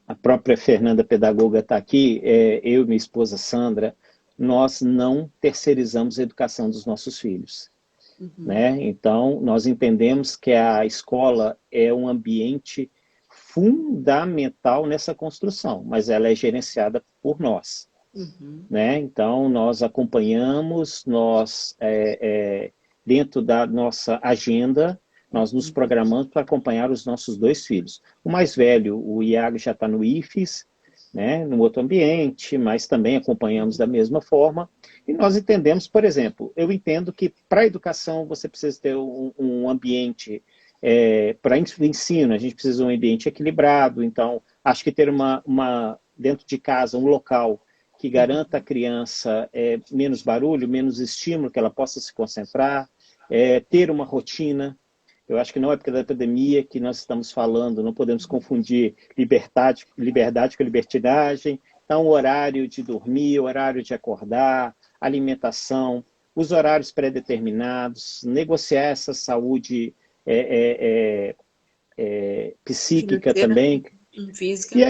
a própria Fernanda pedagoga está aqui, eu e minha esposa Sandra, nós não terceirizamos a educação dos nossos filhos. Né? Então, nós entendemos que a escola é um ambiente fundamental nessa construção, mas ela é gerenciada por nós. Né? Então, nós acompanhamos, dentro da nossa agenda, nós nos programamos para acompanhar os nossos 2 filhos. O mais velho, o Iago, já está no IFES, né, no outro ambiente, mas também acompanhamos da mesma forma. E nós entendemos, por exemplo, eu entendo que para a educação você precisa ter um ambiente, para ensino, a gente precisa de um ambiente equilibrado, então acho que ter dentro de casa, um local que garanta à criança menos barulho, menos estímulo, que ela possa se concentrar, ter uma rotina. Eu acho que na época da pandemia que nós estamos falando, não podemos confundir liberdade com libertinagem. Então, o horário de dormir, o horário de acordar, alimentação, os horários pré-determinados, negociar essa saúde psíquica também. Física. E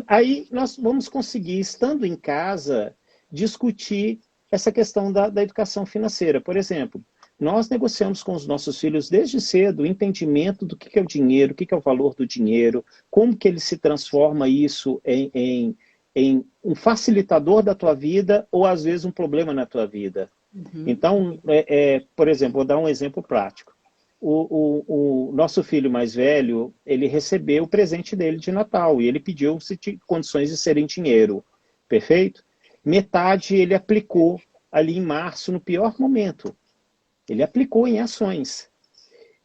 aí nós vamos conseguir, estando em casa, discutir essa questão da educação financeira. Por exemplo, nós negociamos com os nossos filhos desde cedo o entendimento do que é o dinheiro, o que é o valor do dinheiro, como que ele se transforma isso em em um facilitador da tua vida ou, às vezes, um problema na tua vida. Então, por exemplo, vou dar um exemplo prático. O nosso filho mais velho, ele recebeu o presente dele de Natal e ele pediu se tinha condições de ser em dinheiro. Perfeito? Metade ele aplicou ali em março, no pior momento. Ele aplicou em ações.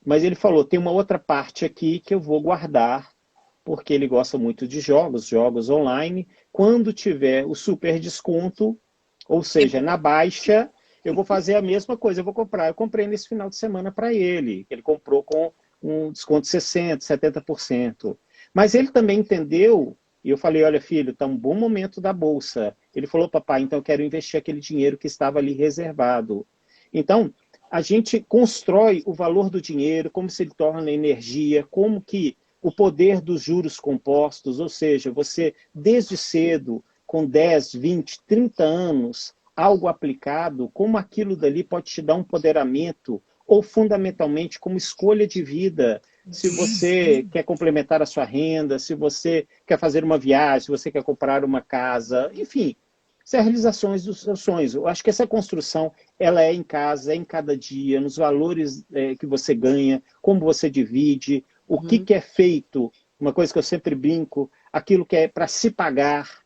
Mas ele falou, tem uma outra parte aqui que eu vou guardar, porque ele gosta muito de jogos online. Quando tiver o super desconto, ou seja, na baixa, eu vou fazer a mesma coisa, eu vou comprar. Eu comprei nesse final de semana para ele. Ele comprou com um desconto de 60%, 70%. Mas ele também entendeu, e eu falei, olha filho, está um bom momento da bolsa. Ele falou, papai, então eu quero investir aquele dinheiro que estava ali reservado. Então, a gente constrói o valor do dinheiro, como se ele torna energia, como que o poder dos juros compostos, ou seja, você desde cedo, com 10, 20, 30 anos, algo aplicado, como aquilo dali pode te dar um empoderamento, ou fundamentalmente como escolha de vida, se você quer complementar a sua renda, se você quer fazer uma viagem, se você quer comprar uma casa, enfim, são realizações dos seus sonhos. Eu acho que essa construção, ela é em casa, é em cada dia, nos valores que você ganha, como você divide, o que é feito, uma coisa que eu sempre brinco, aquilo que é para se pagar,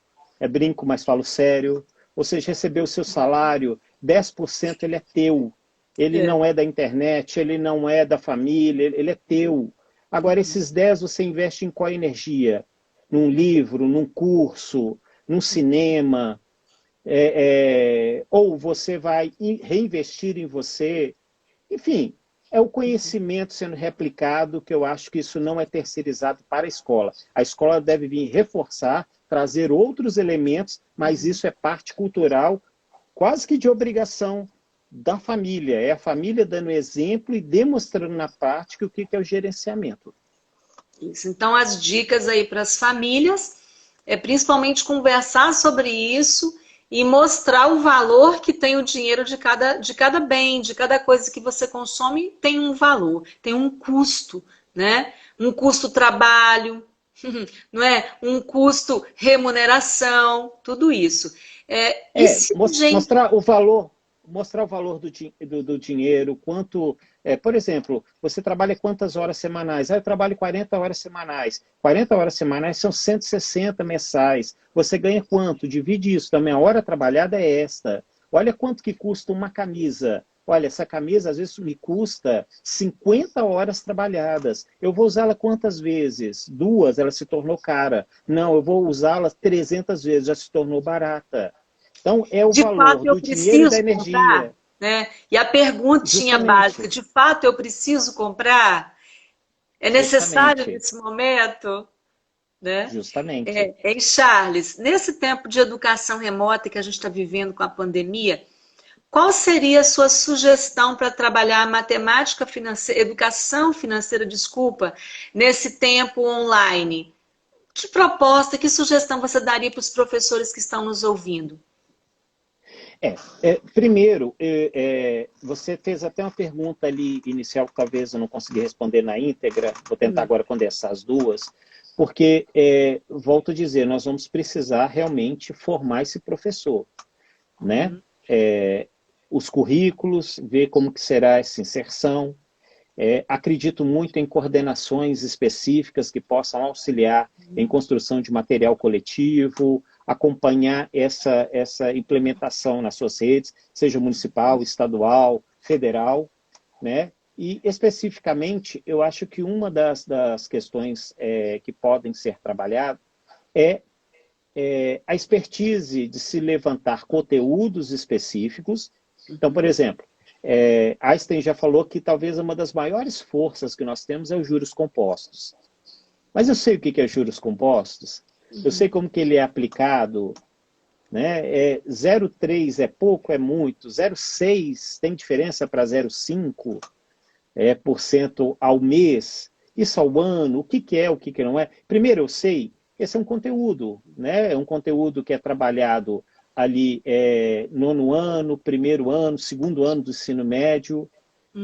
brinco, mas falo sério, ou seja, receber o seu salário, 10% ele é teu, ele não é da internet, ele não é da família, ele é teu. Agora, esses 10 você investe em qual energia? Num livro, num curso, num cinema, ou você vai reinvestir em você, enfim, é o conhecimento sendo replicado, que eu acho que isso não é terceirizado para a escola. A escola deve vir reforçar, trazer outros elementos, mas isso é parte cultural, quase que de obrigação da família. É a família dando exemplo e demonstrando na prática o que é o gerenciamento. Isso. Então, as dicas aí para as famílias é principalmente conversar sobre isso e mostrar o valor que tem o dinheiro de cada bem, de cada coisa que você consome, tem um valor, tem um custo, né? Um custo trabalho, não é? Um custo remuneração, tudo isso. E se gente... mostrar o valor do dinheiro, quanto... por exemplo, você trabalha quantas horas semanais? Eu trabalho 40 horas semanais. 40 horas semanais são 160 mensais. Você ganha quanto? Divide isso também. A hora trabalhada é esta. Olha quanto que custa uma camisa. Olha, essa camisa às vezes me custa 50 horas trabalhadas. Eu vou usá-la quantas vezes? 2, ela se tornou cara. Não, eu vou usá-la 300 vezes, já se tornou barata. Então, é o valor do dinheiro e da energia. Comprar, né? E a perguntinha básica, de fato eu preciso comprar? É necessário nesse momento? Né? Justamente. E Charles, nesse tempo de educação remota que a gente está vivendo com a pandemia, qual seria a sua sugestão para trabalhar a matemática financeira, educação financeira, desculpa, nesse tempo online? Que proposta, que sugestão você daria para os professores que estão nos ouvindo? Primeiro, você fez até uma pergunta ali inicial que talvez eu não consegui responder na íntegra, vou tentar agora condensar as duas, porque, volto a dizer, nós vamos precisar realmente formar esse professor, né? Os currículos, ver como que será essa inserção, acredito muito em coordenações específicas que possam auxiliar em construção de material coletivo, acompanhar essa implementação nas suas redes, seja municipal, estadual, federal, né? E, especificamente, eu acho que uma das questões que podem ser trabalhadas é a expertise de se levantar conteúdos específicos. Então, por exemplo, Einstein já falou que talvez uma das maiores forças que nós temos é os juros compostos. Mas eu sei o que é juros compostos, eu sei como que ele é aplicado, né? 0,3 é pouco, é muito, 0,6 tem diferença para 0,5% ao mês, isso ao ano, o que é, o que não é. Primeiro eu sei, esse é um conteúdo, né? É um conteúdo que é trabalhado ali nono ano, primeiro ano, segundo ano do ensino médio,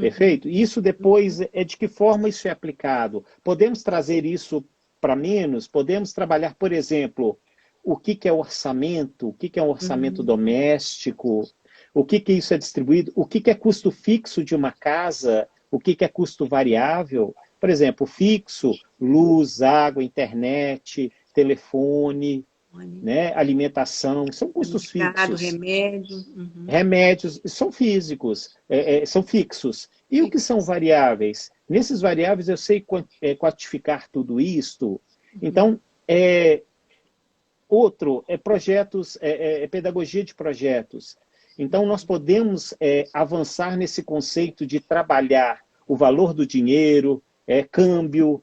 perfeito? E isso depois de que forma isso é aplicado? Podemos trazer isso para menos? Podemos trabalhar, por exemplo, o que que é orçamento, o que que é um orçamento doméstico, o que que isso é distribuído, o que que é custo fixo de uma casa, o que que é custo variável. Por exemplo, fixo, luz, água, internet, telefone, né, alimentação, são custos Mercado, fixos. remédio. Remédios são físicos, são fixos. E o que são variáveis? Nesses variáveis eu sei quantificar tudo isto. Então, outro é projetos, pedagogia de projetos. Então, nós podemos avançar nesse conceito de trabalhar o valor do dinheiro, câmbio,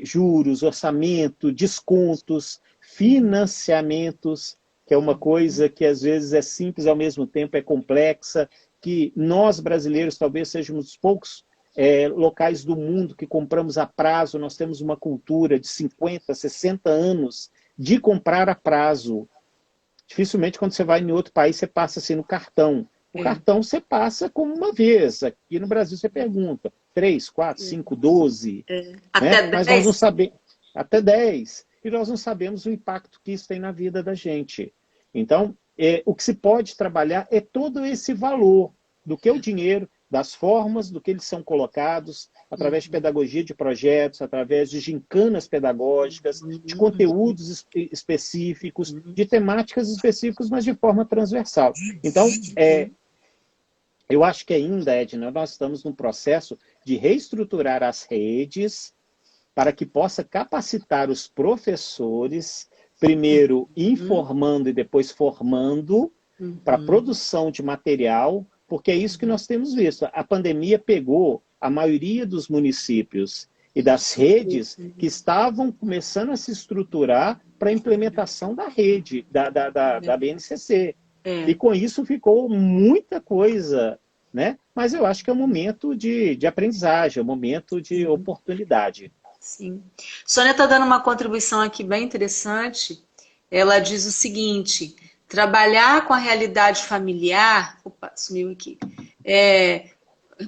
juros, orçamento, descontos, financiamentos, que é uma coisa que às vezes é simples ao mesmo tempo é complexa, que nós brasileiros talvez sejamos os poucos locais do mundo que compramos a prazo. Nós temos uma cultura de 50, 60 anos de comprar a prazo. Dificilmente quando você vai em outro país você passa assim no cartão. O cartão você passa como uma vez. Aqui no Brasil você pergunta 3, 4, 5, 12. Até Né? 10? Mas nós não sabemos. Até 10. E nós não sabemos o impacto que isso tem na vida da gente. Então, o que se pode trabalhar é todo esse valor do que é o dinheiro, das formas do que eles são colocados, através de pedagogia de projetos, através de gincanas pedagógicas, de conteúdos específicos, de temáticas específicas, mas de forma transversal. Então, eu acho que ainda, Edna, nós estamos num processo de reestruturar as redes para que possa capacitar os professores, primeiro informando e depois formando, para a produção de material, porque é isso que nós temos visto. A pandemia pegou a maioria dos municípios e das redes que estavam começando a se estruturar para a implementação da rede, da BNCC. E com isso ficou muita coisa, né? Mas eu acho que é um momento de aprendizagem, é um momento de oportunidade. Sim. Sônia está dando uma contribuição aqui bem interessante. Ela diz o seguinte: trabalhar com a realidade familiar, opa, sumiu aqui,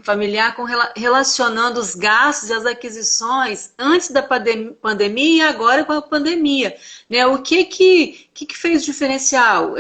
familiar relacionando os gastos e as aquisições antes da pandemia e agora com a pandemia, né? O que fez diferencial?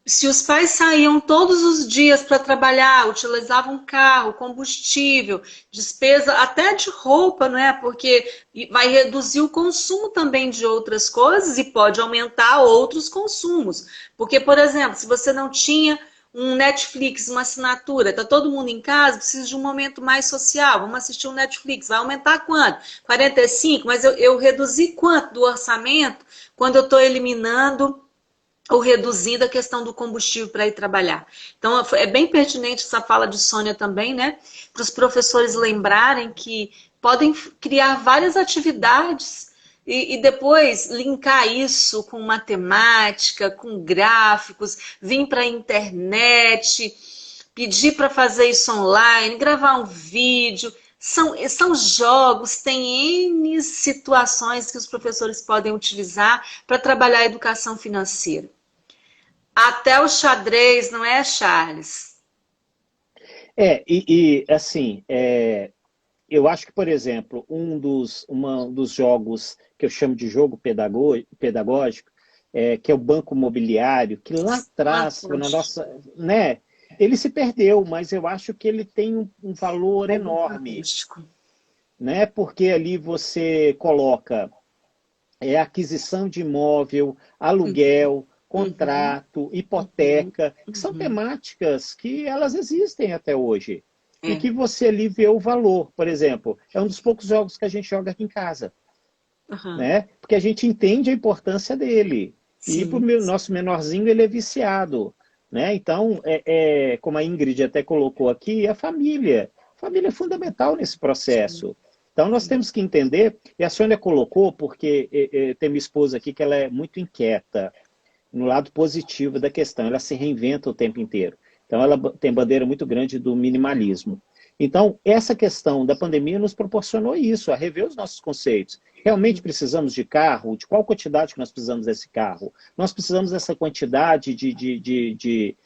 Se os pais saíam todos os dias para trabalhar, utilizavam carro, combustível, despesa até de roupa, não é? Porque vai reduzir o consumo também de outras coisas e pode aumentar outros consumos. Porque, por exemplo, se você não tinha um Netflix, uma assinatura, tá todo mundo em casa, precisa de um momento mais social, vamos assistir um Netflix, vai aumentar quanto? 45, mas eu reduzi quanto do orçamento quando eu estou eliminando ou reduzindo a questão do combustível para ir trabalhar. Então, é bem pertinente essa fala de Sônia também, né? Para os professores lembrarem que podem criar várias atividades e depois linkar isso com matemática, com gráficos, vir para a internet, pedir para fazer isso online, gravar um vídeo. São jogos, tem N situações que os professores podem utilizar para trabalhar a educação financeira. Até o xadrez, não é, Charles? Assim, eu acho que, por exemplo, um dos jogos que eu chamo de jogo pedagógico, que é o Banco Imobiliário, que lá atrás, na nossa, né, ele se perdeu, mas eu acho que ele tem um valor enorme, né, porque ali você coloca aquisição de imóvel, aluguel, contrato, hipoteca, que são temáticas que elas existem até hoje. E que você ali vê o valor. Por exemplo, é um dos poucos jogos que a gente joga aqui em casa. Né? Porque a gente entende a importância dele. Sim. E para o nosso menorzinho, ele é viciado. Né? Então, como a Ingrid até colocou aqui, a família. A família é fundamental nesse processo. Sim. Então, nós temos que entender, e a Sônia colocou, porque tem minha esposa aqui que ela é muito inquieta no lado positivo da questão, ela se reinventa o tempo inteiro. Então, ela tem bandeira muito grande do minimalismo. Então, essa questão da pandemia nos proporcionou isso, a rever os nossos conceitos. Realmente precisamos de carro? De qual quantidade que nós precisamos desse carro? Nós precisamos dessa quantidade de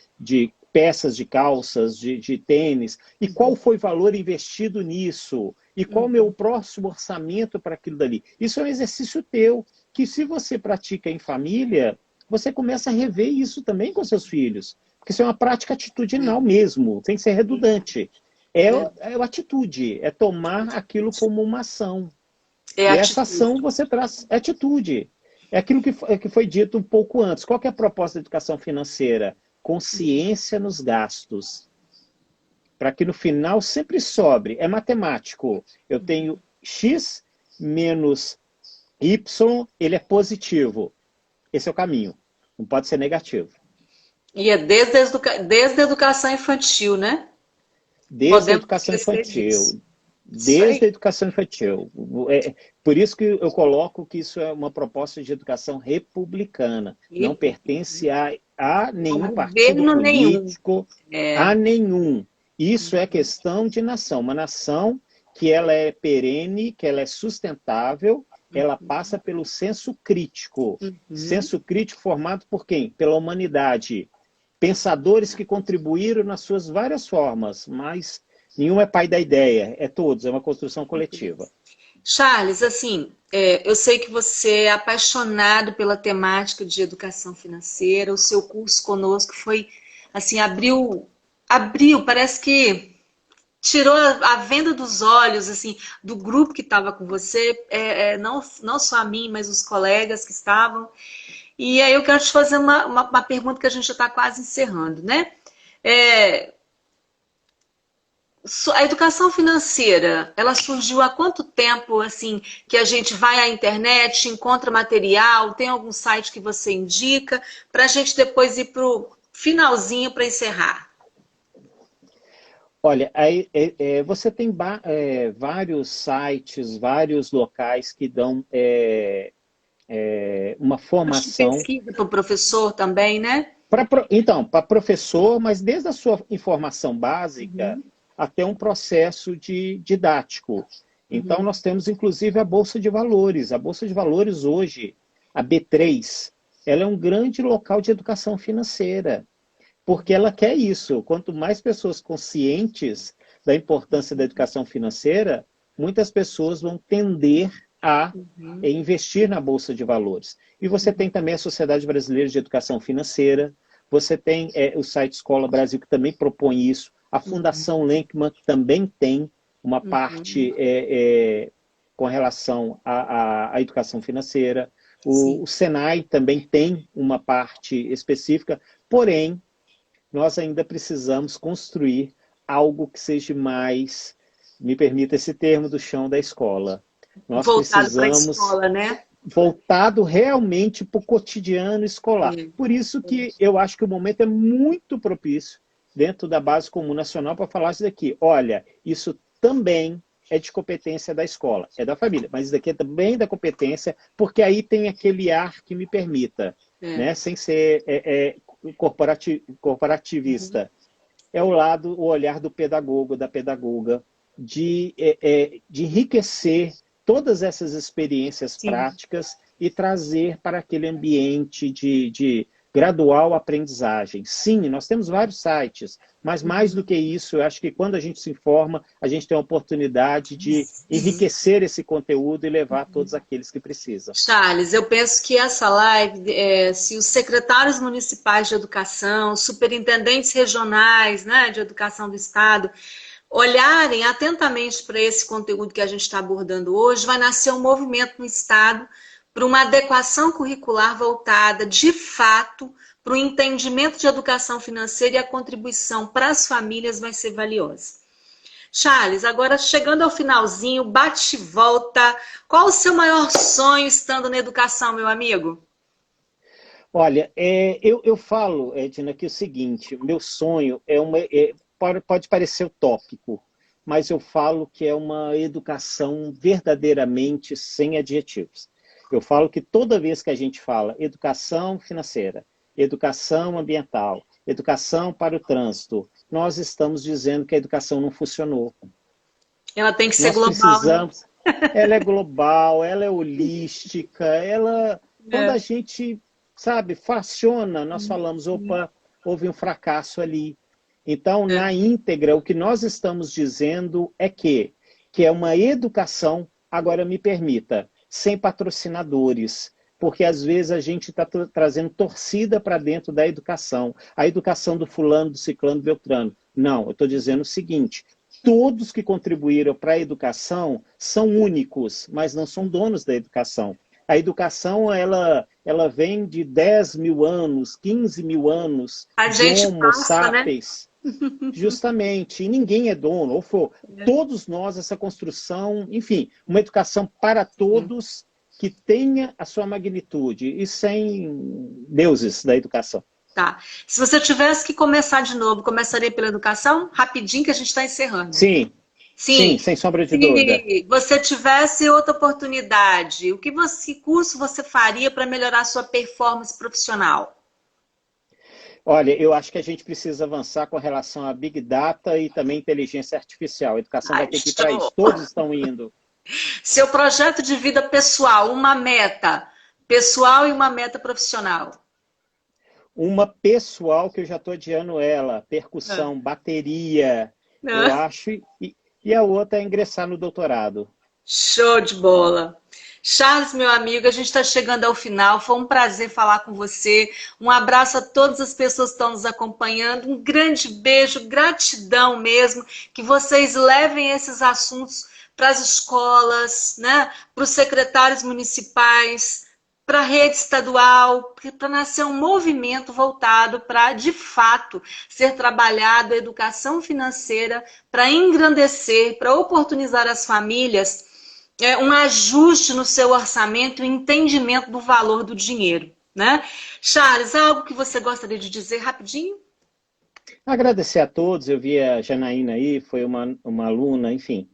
peças de calças, de tênis? E qual foi o valor investido nisso? E qual o meu próximo orçamento para aquilo dali? Isso é um exercício teu. que se você pratica em família, você começa a rever isso também com seus filhos. Porque isso é uma prática atitudinal mesmo, tem que ser redundante. É a atitude, é tomar aquilo como uma ação. É E essa atitude. ação você traz atitude. É aquilo que foi dito um pouco antes. Qual que é a proposta da educação financeira? Consciência nos gastos. Para que no final sempre sobre. É matemático. Eu tenho X menos Y, ele é positivo. Esse é o caminho. Não pode ser negativo. E é desde a educação infantil, né? Desde a Podemos educação esquecer disso. infantil. Isso aí. Desde a educação infantil. Por isso que eu coloco que isso é uma proposta de educação republicana. Não pertence a nenhum partido Governo nenhum. político, a nenhum. Isso é questão de nação. Uma nação que ela é perene, que ela é sustentável, ela passa pelo senso crítico. Senso crítico formado por quem? Pela humanidade. Pensadores que contribuíram nas suas várias formas, mas nenhum é pai da ideia, é todos, é uma construção coletiva. Charles, assim, eu sei que você é apaixonado pela temática de educação financeira, o seu curso conosco foi, assim, abriu, parece que tirou a venda dos olhos, assim, do grupo que estava com você, não só a mim, mas os colegas que estavam. E aí eu quero te fazer uma pergunta que a gente já está quase encerrando, né? A educação financeira, ela surgiu há quanto tempo, assim, que a gente vai à internet, encontra material, tem algum site que você indica, para a gente depois ir para o finalzinho para encerrar? Olha, você tem vários sites, vários locais que dão uma formação. Pesquisa para o professor também, né? Então, para professor, mas desde a sua informação básica até um processo didático. Então, nós temos, inclusive, a Bolsa de Valores. A Bolsa de Valores, hoje, a B3, ela é um grande local de educação financeira, porque ela quer isso. Quanto mais pessoas conscientes da importância da educação financeira, muitas pessoas vão tender a investir na Bolsa de Valores. E você tem também a Sociedade Brasileira de Educação Financeira, você tem o site Escola Brasil, que também propõe isso, a Fundação Lenkman também tem uma parte com relação à educação financeira, o Senai também tem uma parte específica, porém, nós ainda precisamos construir algo que seja mais, me permita esse termo, do chão da escola. Nós voltado para a precisamos escola, né? Voltado realmente para o cotidiano escolar. Por isso que eu acho que o momento é muito propício dentro da Base Comum Nacional para falar isso daqui. Olha, isso também é de competência da escola, é da família, mas isso daqui é também da competência, porque aí tem aquele ar que me permita, né, sem ser corporativista. É o olhar do pedagogo, da pedagoga, de enriquecer todas essas experiências práticas e trazer para aquele ambiente de gradual aprendizagem. Sim, nós temos vários sites, mas mais do que isso, eu acho que quando a gente se informa, a gente tem a oportunidade de enriquecer esse conteúdo e levar a todos aqueles que precisam. Charles, eu penso que essa live, se os secretários municipais de educação, superintendentes regionais, né, de educação do Estado, olharem atentamente para esse conteúdo que a gente está abordando hoje, vai nascer um movimento no Estado para uma adequação curricular voltada, de fato, para o entendimento de educação financeira, e a contribuição para as famílias vai ser valiosa. Charles, agora chegando ao finalzinho, bate e volta, qual o seu maior sonho estando na educação, meu amigo? Olha, eu falo, Edna, que é o seguinte, meu sonho pode parecer utópico, mas eu falo que é uma educação verdadeiramente sem adjetivos. Eu falo que toda vez que a gente fala educação financeira, educação ambiental, educação para o trânsito, nós estamos dizendo que a educação não funcionou. Ela tem que ser global. Precisamos, ela é global, ela é holística, quando a gente, sabe, fraciona, nós falamos, opa, houve um fracasso ali. Então, na íntegra, o que nós estamos dizendo é que é uma educação, agora me permita, sem patrocinadores, porque às vezes a gente está trazendo torcida para dentro da educação. A educação do fulano, do ciclano, do beltrano. Não, eu estou dizendo o seguinte, todos que contribuíram para a educação são únicos, mas não são donos da educação. A educação, ela vem de 10 mil anos, 15 mil anos, A gente Homo passa, né? sapiens. Justamente, e ninguém é dono, ou for, todos nós, essa construção, enfim, uma educação para todos que tenha a sua magnitude e sem deuses da educação. Tá. Se você tivesse que começar de novo, começaria pela educação? Rapidinho que a gente está encerrando. Sim, Sim. sem sombra de dúvida. Se você tivesse outra oportunidade, que curso você faria para melhorar a sua performance profissional? Olha, eu acho que a gente precisa avançar com relação a Big Data e também inteligência artificial. A educação vai ter que ir para isso. Todos estão indo. Seu projeto de vida pessoal, uma meta pessoal e uma meta profissional. Uma pessoal que eu já estou adiando ela, percussão, bateria, eu acho, e a outra é ingressar no doutorado. Show de bola! Charles, meu amigo, a gente está chegando ao final. Foi um prazer falar com você. Um abraço a todas as pessoas que estão nos acompanhando. Um grande beijo, gratidão mesmo. Que vocês levem esses assuntos para as escolas, né? Para os secretários municipais, para a rede estadual, para nascer um movimento voltado para, de fato, ser trabalhado a educação financeira para engrandecer, para oportunizar as famílias um ajuste no seu orçamento e entendimento do valor do dinheiro, né? Charles, algo que você gostaria de dizer rapidinho? Agradecer a todos, eu vi a Janaína aí, foi uma aluna, enfim,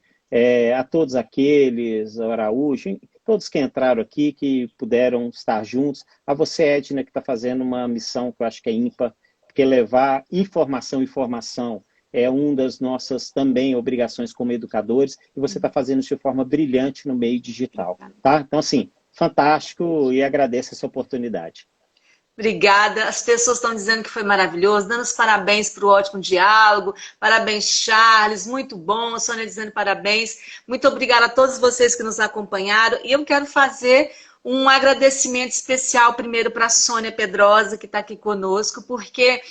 a todos aqueles, a Araújo, todos que entraram aqui, que puderam estar juntos, a você, Edna, que está fazendo uma missão que eu acho que é ímpar, porque levar informação é uma das nossas também obrigações como educadores, e você está fazendo isso de forma brilhante no meio digital, tá? Então, assim, fantástico e agradeço essa oportunidade. Obrigada. As pessoas estão dizendo que foi maravilhoso, dando os parabéns para o ótimo diálogo. Parabéns, Charles, muito bom. A Sônia dizendo parabéns. Muito obrigada a todos vocês que nos acompanharam. E eu quero fazer um agradecimento especial primeiro para a Sônia Pedrosa, que está aqui conosco, porque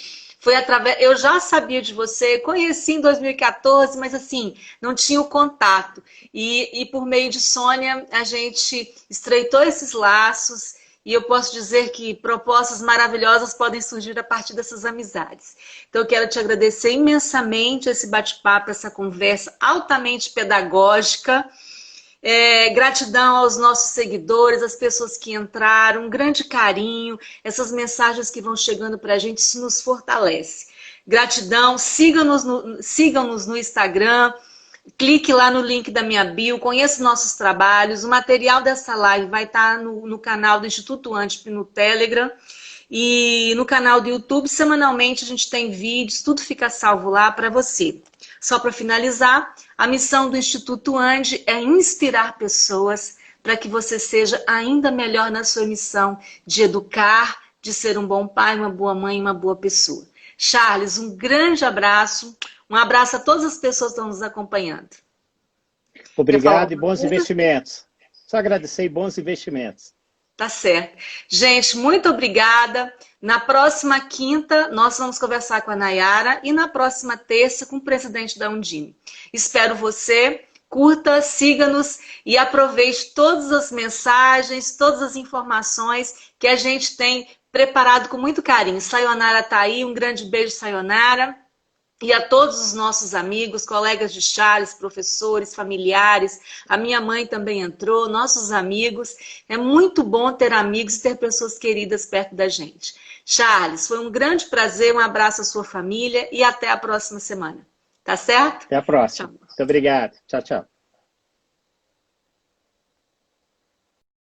foi através... Eu já sabia de você, conheci em 2014, mas assim, não tinha o contato. E por meio de Sônia, a gente estreitou esses laços. E eu posso dizer que propostas maravilhosas podem surgir a partir dessas amizades. Então eu quero te agradecer imensamente esse bate-papo, essa conversa altamente pedagógica. Gratidão aos nossos seguidores, às pessoas que entraram, um grande carinho, essas mensagens que vão chegando para a gente, isso nos fortalece. Gratidão, sigam-nos no Instagram, clique lá no link da minha bio, conheça nossos trabalhos, o material dessa live vai estar no canal do Instituto Antip no Telegram e no canal do YouTube, semanalmente a gente tem vídeos, tudo fica salvo lá para você. Só para finalizar, a missão do Instituto Andi é inspirar pessoas para que você seja ainda melhor na sua missão de educar, de ser um bom pai, uma boa mãe, uma boa pessoa. Charles, um grande abraço. Um abraço a todas as pessoas que estão nos acompanhando. Obrigado e bons investimentos. Só agradecer e bons investimentos. Tá certo. Gente, muito obrigada. Na próxima quinta, nós vamos conversar com a Nayara e na próxima terça com o presidente da Undime. Espero você, curta, siga-nos e aproveite todas as mensagens, todas as informações que a gente tem preparado com muito carinho. Sayonara tá aí, um grande beijo, Sayonara. E a todos os nossos amigos, colegas de Charles, professores, familiares, a minha mãe também entrou, nossos amigos. É muito bom ter amigos e ter pessoas queridas perto da gente. Charles, foi um grande prazer, um abraço à sua família e até a próxima semana. Tá certo? Até a próxima. Tchau. Muito obrigado. Tchau, tchau.